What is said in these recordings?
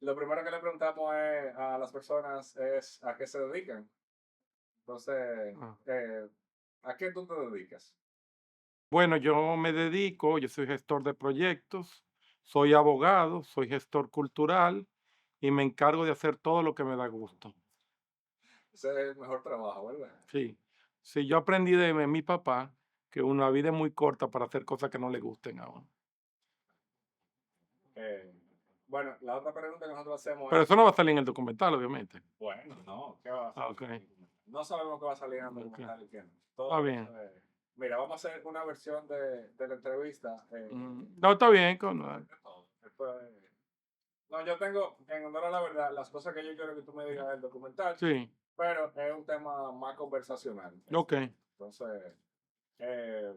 lo primero que le preguntamos a las personas es a qué se dedican. Entonces, Ah. ¿a qué tú te dedicas? Bueno, yo soy gestor de proyectos, soy abogado, soy gestor cultural y me encargo de hacer todo lo que me da gusto. Ese es el mejor trabajo, ¿verdad? Sí, sí, yo aprendí de mi papá que una vida es muy corta para hacer cosas que no le gusten a uno. Eh, bueno, la otra pregunta que nosotros hacemos Pero es, eso no va a salir en el documental, obviamente. bueno, no, ¿qué va a Ah, salir ok, en el documental? No sabemos qué va a salir en el ok, documental y qué no. está Todo bien. eso es... Mira, vamos a hacer una versión de la entrevista. No, está bien. De todo. Esto es... No, yo tengo, en honor a la verdad, las cosas que yo quiero que tú me digas del documental, Sí, pero es un tema más conversacional. ok. Entonces, eh,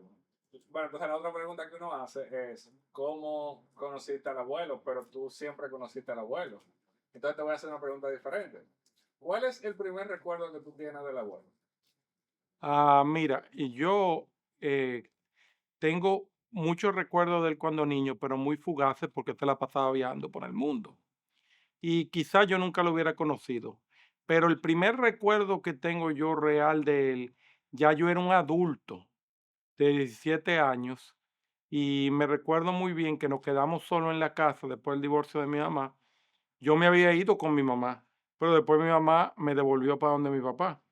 bueno, entonces la otra pregunta que uno hace es, ¿cómo conociste al abuelo? Pero tú siempre conociste al abuelo. Entonces te voy a hacer una pregunta diferente. ¿Cuál es el primer recuerdo que tú tienes del abuelo? Mira, y yo eh, tengo muchos recuerdos de él cuando niño, pero muy fugaces porque se la pasaba viajando por el mundo. Y quizás yo nunca lo hubiera conocido. Pero el primer recuerdo que tengo yo real de él, ya yo era un adulto de 17 años y me recuerdo muy bien que nos quedamos solos en la casa después del divorcio de mi mamá. Yo me había ido con mi mamá, pero después mi mamá me devolvió para donde mi papá.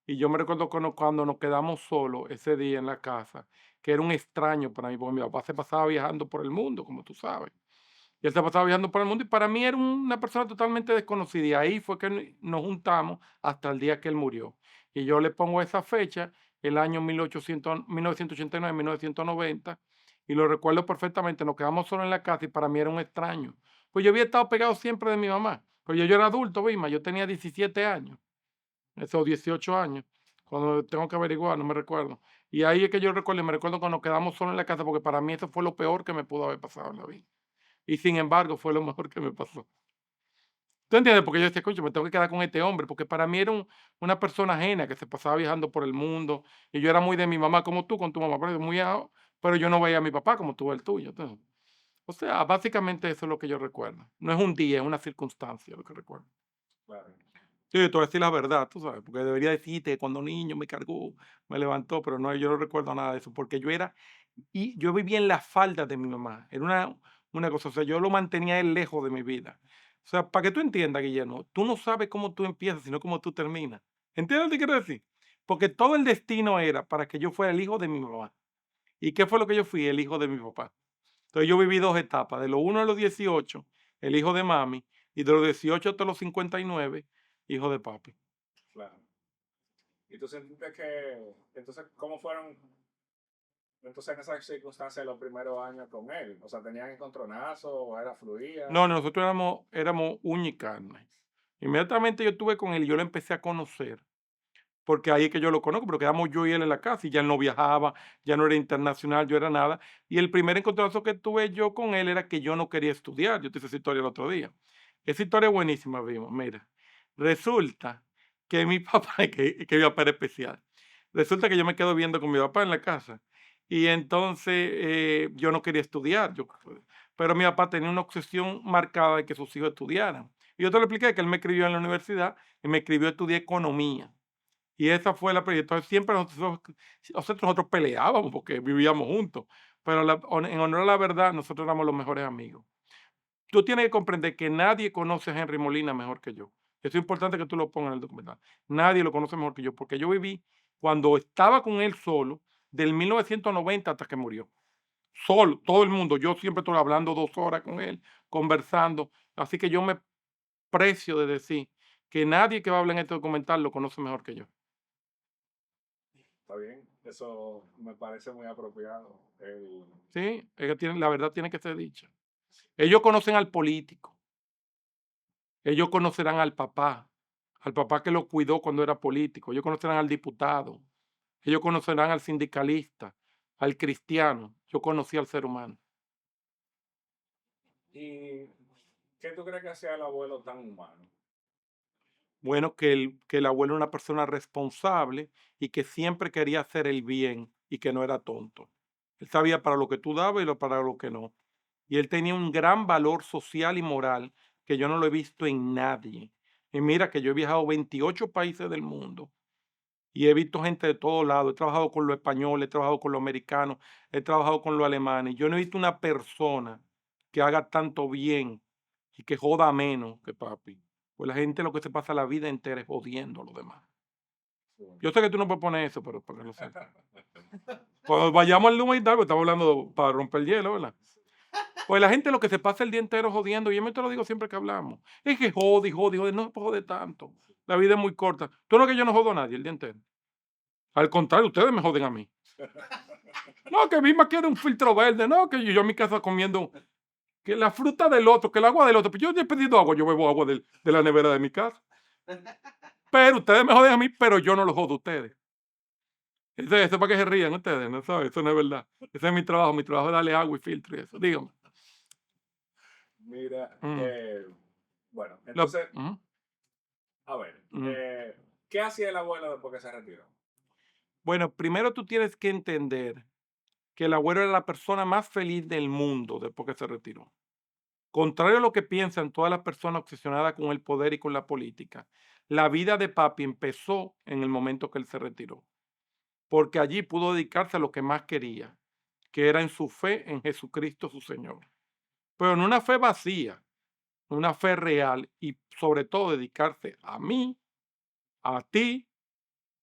Y yo me recuerdo cuando nos quedamos solos ese día en la casa, que era un extraño para mí, porque mi papá se pasaba viajando por el mundo, como tú sabes. Y él se pasaba viajando por el mundo y para mí era una persona totalmente desconocida. Y ahí fue que nos juntamos hasta el día que él murió. Y yo le pongo esa fecha, el año 1989, 1990, y lo recuerdo perfectamente. Nos quedamos solos en la casa y para mí era un extraño. Pues yo había estado pegado siempre de mi mamá. Pero yo era adulto, Vilma, yo tenía 17 años, esos 18 años, cuando tengo que averiguar, no me recuerdo. Y ahí es que yo recuerdo, y me recuerdo cuando nos quedamos solos en la casa, porque para mí eso fue lo peor que me pudo haber pasado en la vida. Y sin embargo, fue lo mejor que me pasó. ¿Tú entiendes? Porque yo decía: "Concho, me tengo que quedar con este hombre", porque para mí era una persona ajena que se pasaba viajando por el mundo, y yo era muy de mi mamá, como tú con tu mamá, pero muy pero yo no veía a mi papá como tú el tuyo, entonces, o sea, básicamente eso es lo que yo recuerdo. No es un día, es una circunstancia lo que recuerdo. Claro. Sí, te voy a decir la verdad, tú sabes, porque debería decirte que cuando niño me cargó, me levantó, pero no, yo no recuerdo nada de eso, porque yo vivía en la falda de mi mamá. Era una cosa, o sea, yo lo mantenía a él lejos de mi vida. O sea, para que tú entiendas, Guillermo, tú no sabes cómo tú empiezas, sino cómo tú terminas. ¿Entiendes lo que quiero decir? Porque todo el destino era para que yo fuera el hijo de mi mamá. ¿Y qué fue lo que yo fui? El hijo de mi papá. Entonces yo viví dos etapas, de los 1 a los 18, el hijo de mami, y de los 18 hasta los 59, hijo de papi. Claro. Y tú sentiste que, entonces, ¿cómo fueron, entonces, en esas circunstancias los primeros años con él? O sea, ¿tenían encontronazos o era fluida? No, nosotros éramos uña y carne. Inmediatamente yo estuve con él y yo lo empecé a conocer. Porque ahí es que yo lo conozco, pero quedamos yo y él en la casa y ya él no viajaba, ya no era internacional, yo era nada. Y el primer encontronazo que tuve yo con él era que yo no quería estudiar. Yo te hice esa historia el otro día. Esa historia es buenísima, vimos. Mira, resulta que mi papá, que mi papá era especial, resulta que yo me quedo viendo con mi papá en la casa. Y entonces yo no quería estudiar, pero mi papá tenía una obsesión marcada de que sus hijos estudiaran. Y yo te lo expliqué que él me escribió en la universidad y me escribió estudiar economía. Y esa fue la entonces siempre nosotros peleábamos porque vivíamos juntos, pero en honor a la verdad, nosotros éramos los mejores amigos. Tú tienes que comprender que nadie conoce a Henry Molina mejor que yo. Eso es importante que tú lo pongas en el documental. Nadie lo conoce mejor que yo, porque yo viví cuando estaba con él solo, del 1990 hasta que murió. Solo, todo el mundo. Yo siempre estoy hablando 2 horas con él, conversando. Así que yo me precio de decir que nadie que va a hablar en este documental lo conoce mejor que yo. Está bien, eso me parece muy apropiado. Sí, la verdad tiene que ser dicha. Ellos conocen al político, ellos conocerán al papá que lo cuidó cuando era político, ellos conocerán al diputado, ellos conocerán al sindicalista, al cristiano. Yo conocí al ser humano. ¿Y qué tú crees que hacía el abuelo tan humano? Bueno, que el abuelo era una persona responsable y que siempre quería hacer el bien y que no era tonto. Él sabía para lo que tú dabas y para lo que no. Y él tenía un gran valor social y moral que yo no lo he visto en nadie. Y mira que yo he viajado a 28 países del mundo y he visto gente de todos lados. He trabajado con los españoles, he trabajado con los americanos, he trabajado con los alemanes. Yo no he visto una persona que haga tanto bien y que joda menos que papi. Pues la gente lo que se pasa la vida entera es jodiendo a los demás. Sí. Yo sé que tú no puedes poner eso, pero para que lo sepas. Cuando vayamos al Luma y tal, pues estamos hablando para romper el hielo, ¿verdad? Pues la gente lo que se pasa el día entero jodiendo, y yo me te lo digo siempre que hablamos, es que jode, y jode, y jode, no se puede joder tanto. La vida es muy corta. Tú no es que yo no jodo a nadie el día entero. Al contrario, ustedes me joden a mí. No, que Vilma quiere un filtro verde, no, que yo en mi casa comiendo que la fruta del otro, que el agua del otro. Pues yo he pedido agua, yo bebo agua de la nevera de mi casa. Pero ustedes me joden a mí, pero yo no los jodo a ustedes. Eso es para que se rían ustedes, ¿no sabes? Eso no es verdad. Ese es mi trabajo es darle agua y filtro y eso. Dígame. Mira, Mm. bueno, Lo- entonces, ujú, a ver, ujú. ¿qué hacía el abuelo después que se retiró? Bueno, primero tú tienes que entender que el abuelo era la persona más feliz del mundo después que se retiró. Contrario a lo que piensan todas las personas obsesionadas con el poder y con la política, la vida de papi empezó en el momento que él se retiró, porque allí pudo dedicarse a lo que más quería, que era en su fe en Jesucristo su Señor. Pero no una fe vacía, una fe real y sobre todo dedicarse a mí, a ti,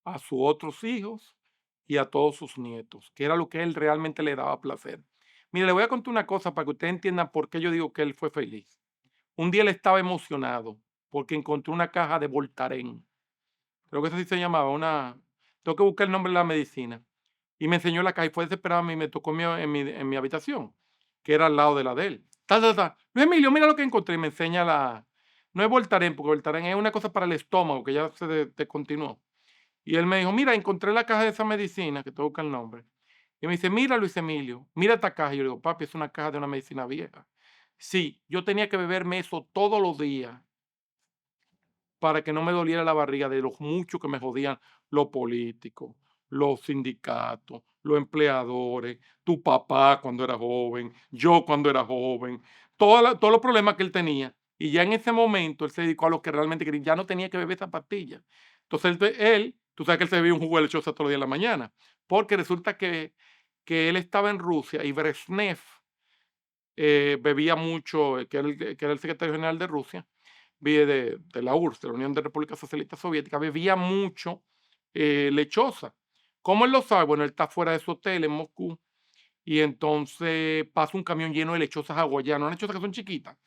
a sus otros hijos y a todos sus nietos, que era lo que él realmente le daba placer. Mire, le voy a contar una cosa para que ustedes entiendan por qué yo digo que él fue feliz. Un día él estaba emocionado porque encontró una caja de Voltaren. Creo que eso sí se llamaba, tengo que buscar el nombre de la medicina. Y me enseñó la caja y fue desesperado a mí, me tocó en mi habitación, que era al lado de la de él. Ta, ta, ta. Luis Emilio, mira lo que encontré. Y me enseña no es Voltaren, porque Voltaren es una cosa para el estómago, que ya se descontinuó. Y él me dijo, mira, encontré la caja de esa medicina, que te busca el nombre. Y me dice, mira, Luis Emilio, mira esta caja. Y yo le digo, papi, es una caja de una medicina vieja. Sí, yo tenía que beberme eso todos los días para que no me doliera la barriga de los muchos que me jodían los políticos, los sindicatos, los empleadores, tu papá cuando era joven, yo cuando era joven, todos los problemas que él tenía. Y ya en ese momento él se dedicó a lo que realmente quería, ya no tenía que beber esa pastilla. Entonces tú sabes que él se bebía un jugo de lechosa todos los días de la mañana, porque resulta que él estaba en Rusia y Brezhnev bebía mucho, que era el secretario general de Rusia, de la URSS, de la Unión de Repúblicas Socialistas Soviéticas, bebía mucho lechosa. ¿Cómo él lo sabe? Bueno, él está fuera de su hotel en Moscú y entonces pasa un camión lleno de lechosas hawaianas, unas lechosas que son chiquitas,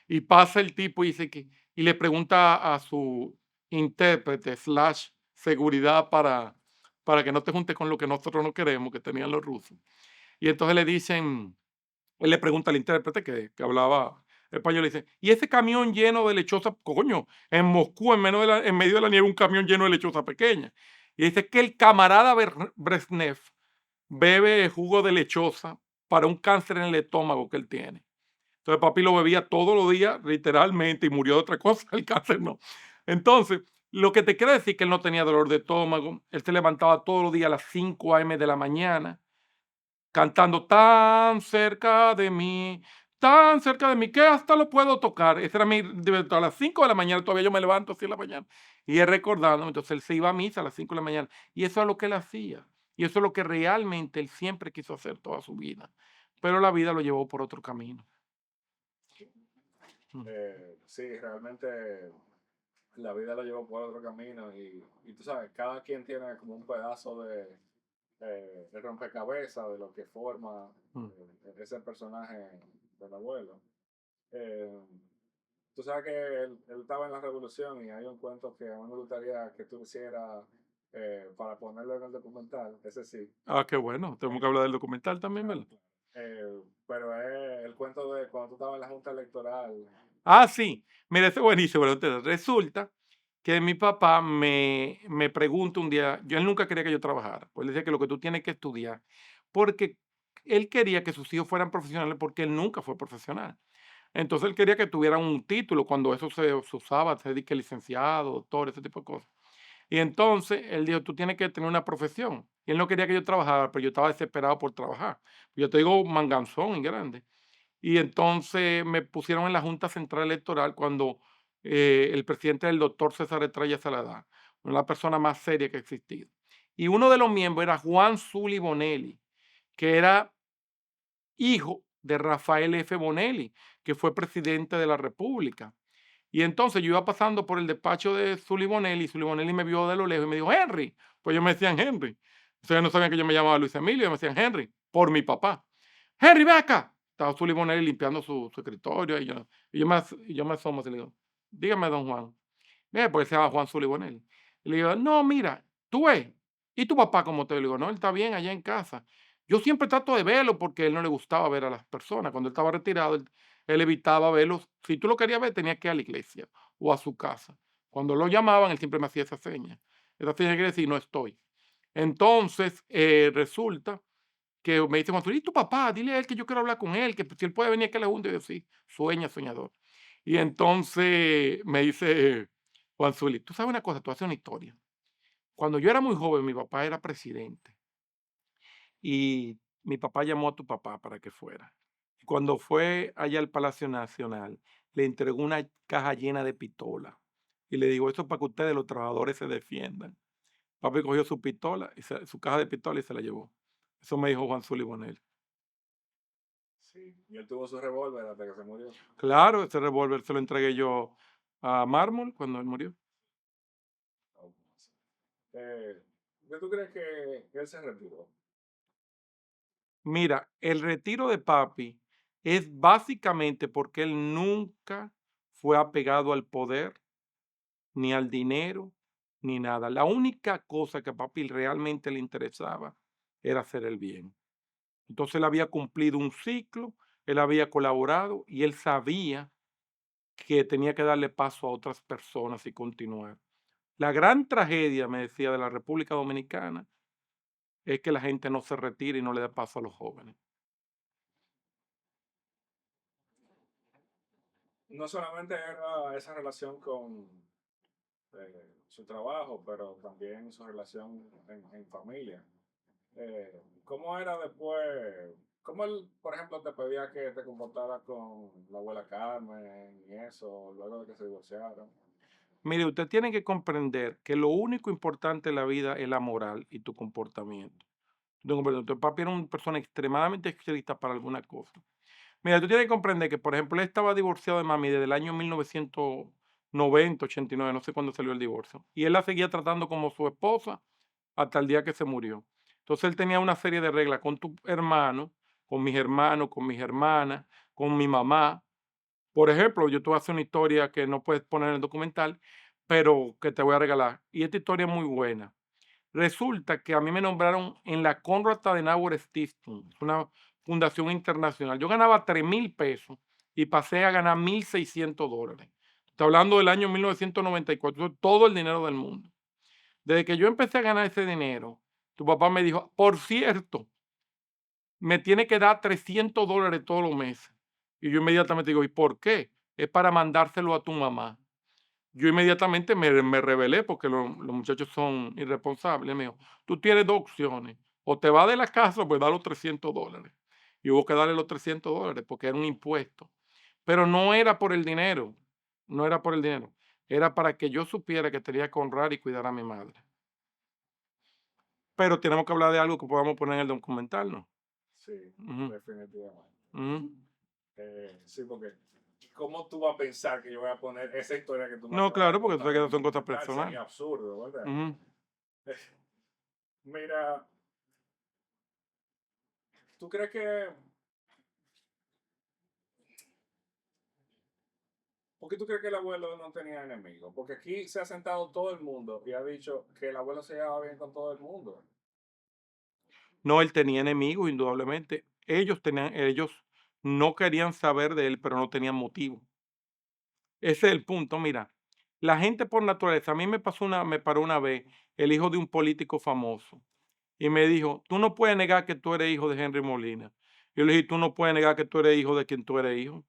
y pasa el tipo y dice y le pregunta a su intérprete slash seguridad para que no te juntes con lo que nosotros no queremos, que tenían los rusos. Y entonces le dicen, él le pregunta al intérprete que hablaba español, le dice, ¿y ese camión lleno de lechosa, coño, en Moscú, en medio de la nieve, un camión lleno de lechosa pequeña? Y dice que el camarada Brezhnev bebe jugo de lechosa para un cáncer en el estómago que él tiene. Entonces papi lo bebía todos los días, literalmente, y murió de otra cosa, el cáncer no. Entonces, lo que te quiero decir es que él no tenía dolor de estómago, él se levantaba todos los días a las 5 a.m. de la mañana, cantando tan cerca de mí, que hasta lo puedo tocar. Ese era a las 5 de la mañana, todavía yo me levanto así en la mañana. Y él recordando, entonces él se iba a misa a las 5 de la mañana. Y eso es lo que él hacía. Y eso es lo que realmente él siempre quiso hacer toda su vida. Pero la vida lo llevó por otro camino. Mm. Sí, realmente la vida lo llevó por otro camino y tú sabes, cada quien tiene como un pedazo de rompecabezas de lo que forma Mm. ese personaje del abuelo. Eh, Tú sabes que él estaba en la revolución y hay un cuento que a mí me gustaría que tú hicieras para ponerlo en el documental, ese sí. Ah, qué bueno. Tenemos que hablar del documental también, Claro, ¿verdad? claro. Pero es el cuento de cuando tú estabas en la Junta Electoral. Ah, sí. Mira, ese es buenísimo. Pero entonces, resulta que mi papá me pregunta un día, él nunca quería que yo trabajara, pues él decía que lo que tú tienes que estudiar, porque él quería que sus hijos fueran profesionales porque él nunca fue profesional. Entonces él quería que tuvieran un título cuando eso se usaba, se dice que licenciado, doctor, ese tipo de cosas. Y entonces él dijo, tú tienes que tener una profesión. Y él no quería que yo trabajara, pero yo estaba desesperado por trabajar. Yo te digo manganzón y grande. y entonces me pusieron en la Junta Central Electoral cuando el presidente era el doctor César Estrella Saladá, una de las personas más serias que ha existido. Y uno de los miembros era Juan Zuli Bonelli, que era hijo de Rafael F. Bonelli, que fue presidente de la República. Y entonces yo iba pasando por el despacho de Zuli Bonelli, y Zuli Bonelli me vio de lo lejos y me dijo, Henry. Pues yo me decían Henry. Ustedes no sabían que yo me llamaba Luis Emilio, me decían Henry, por mi papá. Henry, ve acá. Estaba Zuli Bonelli limpiando su escritorio y yo me asomo y le digo, dígame, don Juan. Porque se llama Juan Zuli Bonelli. Y le digo, no, mira, tú ves. ¿Y tu papá cómo te? Le digo, no, él está bien allá en casa. Yo siempre trato de verlo porque a él no le gustaba ver a las personas. Cuando él estaba retirado, él evitaba verlos. Si tú lo querías ver, tenías que ir a la iglesia o a su casa. Cuando lo llamaban, él siempre me hacía esa seña. Esa seña quiere decir, no estoy. Entonces, resulta que me dice Juan Zuli, ¿y tu papá? Dile a él que yo quiero hablar con él, que si él puede venir aquí a la junta. Y yo, sí, sueña, soñador. Y entonces me dice Juan Zuli, tú sabes una cosa, tú haces una historia. Cuando yo era muy joven, mi papá era presidente y mi papá llamó a tu papá para que fuera. Y cuando fue allá al Palacio Nacional, le entregó una caja llena de pistola y le digo, esto es para que ustedes, los trabajadores, se defiendan. Papi cogió su pistola, su caja de pistola y se la llevó. Eso me dijo Juan Zuli Bonel. Sí, y él tuvo su revólver hasta que se murió. Claro, ese revólver se lo entregué yo a Mármol cuando él murió. Oh, sí. ¿Qué tú crees que él se retiró? Mira, el retiro de papi es básicamente porque él nunca fue apegado al poder, ni al dinero, ni nada. La única cosa que a papi realmente le interesaba era hacer el bien. Entonces él había cumplido un ciclo, él había colaborado y él sabía que tenía que darle paso a otras personas y continuar. La gran tragedia, me decía, de la República Dominicana es que la gente no se retira y no le da paso a los jóvenes. No solamente era esa relación con su trabajo, pero también su relación en familia. ¿Cómo era después? ¿Cómo él, por ejemplo, te pedía que te comportaras con la abuela Carmen y eso, luego de que se divorciaron? Mire, usted tiene que comprender que lo único importante en la vida es la moral y tu comportamiento. Tu papi era una persona extremadamente estricta para alguna cosa. Mira, tú tienes que comprender que, por ejemplo, él estaba divorciado de mami desde el año 1990, 89, no sé cuándo salió el divorcio. Y él la seguía tratando como su esposa hasta el día que se murió. Entonces él tenía una serie de reglas con tu hermano, con mis hermanos, con mis hermanas, con mi mamá. Por ejemplo, yo te voy a hacer una historia que no puedes poner en el documental, pero que te voy a regalar. Y esta historia es muy buena. Resulta que a mí me nombraron en la Konrad Adenauer Stiftung, una fundación internacional. Yo ganaba 3,000 pesos y pasé a ganar $1,600. Estoy hablando del año 1994, todo el dinero del mundo. Desde que yo empecé a ganar ese dinero, tu papá me dijo, por cierto, me tiene que dar $300 todos los meses. Y yo inmediatamente digo, ¿y por qué? Es para mandárselo a tu mamá. Yo inmediatamente me rebelé porque los muchachos son irresponsables. Me dijo, tú tienes dos opciones. O te vas de la casa o pues da los $300. Y hubo que darle los $300 porque era un impuesto. Pero no era por el dinero. No era por el dinero. Era para que yo supiera que tenía que honrar y cuidar a mi madre. Pero tenemos que hablar de algo que podamos poner en el documental, ¿no? Sí, Ujú, definitivamente. ujú. Sí, porque ¿cómo tú vas a pensar que yo voy a poner esa historia que tú me No, acabas de claro, porque tú contar sabes en que un eso son cosas documental? personales. Sería absurdo, ¿verdad? Ujú. Mira, ¿tú crees que... ¿Por qué tú crees que el abuelo no tenía enemigos? Porque aquí se ha sentado todo el mundo y ha dicho que el abuelo se llevaba bien con todo el mundo. No, él tenía enemigos, indudablemente. Ellos no querían saber de él, pero no tenían motivo. Ese es el punto, mira. La gente por naturaleza, a mí me paró una vez el hijo de un político famoso y me dijo, tú no puedes negar que tú eres hijo de Henry Molina. Yo le dije, tú no puedes negar que tú eres hijo de quien tú eres hijo.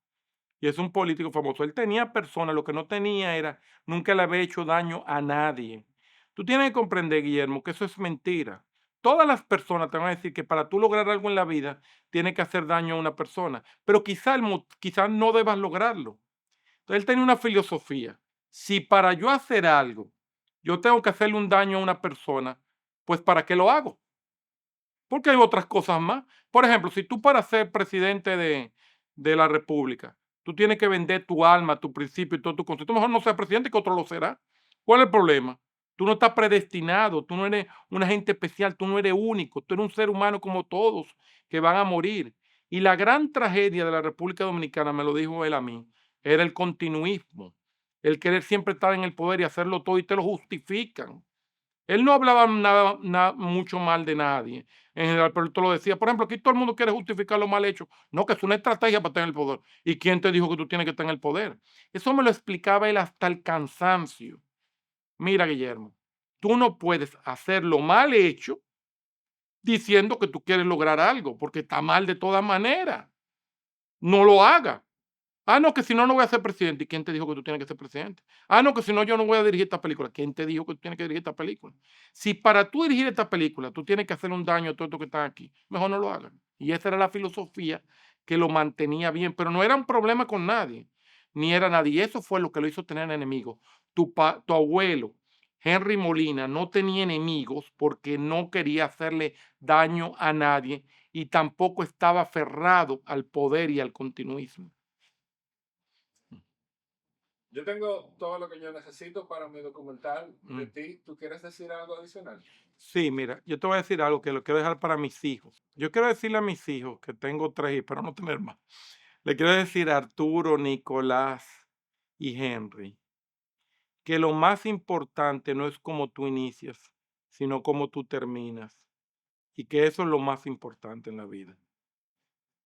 Y es un político famoso. Él tenía personas, lo que no tenía era, nunca le había hecho daño a nadie. Tú tienes que comprender, Guillermo, que eso es mentira. todas las personas te van a decir que para tú lograr algo en la vida, tienes que hacer daño a una persona, pero quizá no debas lograrlo. Entonces, él tenía una filosofía. Si para yo hacer algo, yo tengo que hacerle un daño a una persona, pues ¿para qué lo hago? Porque hay otras cosas más. Por ejemplo, si tú para ser presidente de la República, tú tienes que vender tu alma, tu principio y todo tu concepto, mejor no seas presidente que otro lo será. ¿Cuál es el problema? Tú no estás predestinado, tú no eres un agente especial, tú no eres único, tú eres un ser humano como todos que van a morir. Y la gran tragedia de la República Dominicana, me lo dijo él a mí, era el continuismo, el querer siempre estar en el poder y hacerlo todo y te lo justifican. Él no hablaba mucho mal de nadie, en general, pero él te lo decía. Por ejemplo, aquí todo el mundo quiere justificar lo mal hecho. No, que es una estrategia para tener el poder. ¿Y quién te dijo que tú tienes que tener el poder? Eso me lo explicaba él hasta el cansancio. Mira, Guillermo, tú no puedes hacer lo mal hecho diciendo que tú quieres lograr algo, porque está mal de todas maneras. No lo hagas. Ah, no, que si no, no voy a ser presidente. ¿Y quién te dijo que tú tienes que ser presidente? Ah, no, que si no, yo no voy a dirigir esta película. ¿Quién te dijo que tú tienes que dirigir esta película? Si para tú dirigir esta película tú tienes que hacer un daño a todos estos que están aquí, mejor no lo hagan. Y esa era la filosofía que lo mantenía bien, pero no era un problema con nadie, ni era nadie. Y eso fue lo que lo hizo tener enemigos. Tu abuelo, Henry Molina, no tenía enemigos porque no quería hacerle daño a nadie y tampoco estaba aferrado al poder y al continuismo. Yo tengo todo lo que yo necesito para mi documental de Mm. ti. ¿Tú quieres decir algo adicional? Sí, mira, yo te voy a decir algo que lo quiero dejar para mis hijos. Yo quiero decirle a mis hijos, que tengo tres, pero no tener más. Le quiero decir a Arturo, Nicolás y Henry, que lo más importante no es cómo tú inicias, sino cómo tú terminas. Y que eso es lo más importante en la vida.